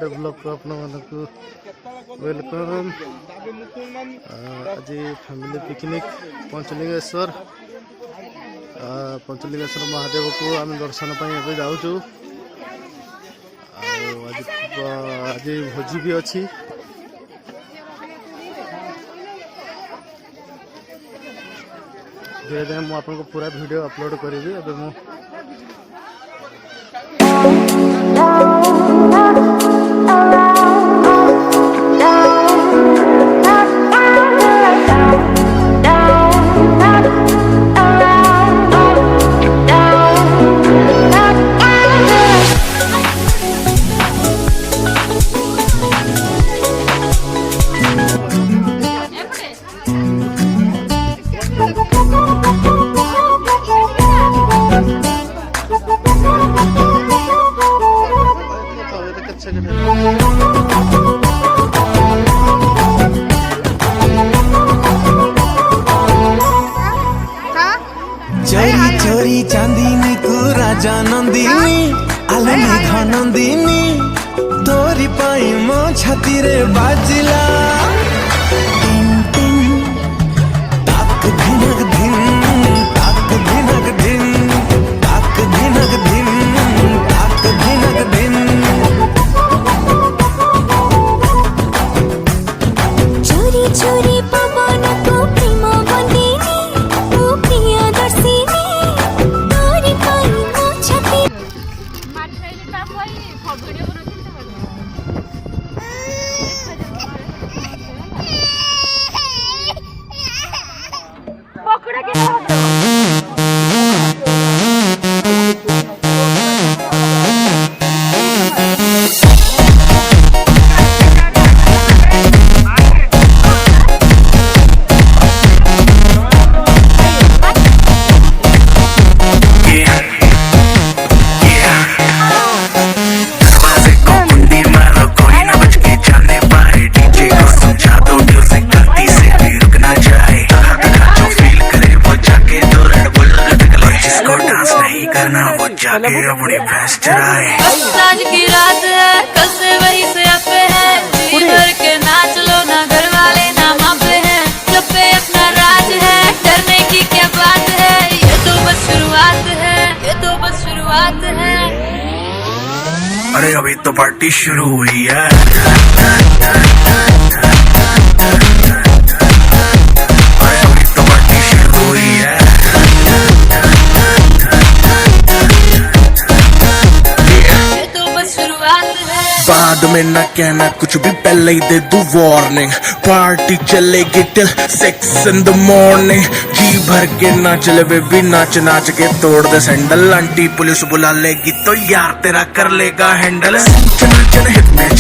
गोटे ब्लॉग को आपण वेलकम। आज फैमिली पिकनिक पंचलिंगेश्वर महादेव को आम दर्शन पर जाऊँ। आज भोजी भी अच्छी। धीरे धीरे मुझे आपको पूरा वीडियो अपलोड करी। अबे मु चोरी चोरी चांदीनी को राजा नंदिनी आलनी धनंदिनी तोरी पाई मो छाती रे बाजिला टिन टिन ताक धिनक धिन ताक धिनक धिन ताक धिनक धिन ताक धिनक धिन। चोरी चोरी पवन को प्रेम बंदिनी तू प्रिया दर्शिनी तोरी पाई मो छाती मारखाइले ता पई वीडियो पकड़ा के जाके अपनी भैंस चराए। आज की रात है, कल से वही से अपे है। जी भर के नाच लो ना, घर वाले ना मापे हैं। जब पे अपना राज है, डरने की क्या बात है। ये तो बस शुरुआत है, ये तो बस शुरुआत है। अरे अभी तो पार्टी शुरू हुई है। बाद में न कहना कुछ भी, पहले ही दे दूं वार्निंग। पार्टी चलेगी टिल 6 in the morning। जी भर के नाच ले बेबी, नाच नाच के तोड़ दे सैंडल। आंटी पुलिस बुला लेगी तो यार तेरा कर लेगा हैंडल।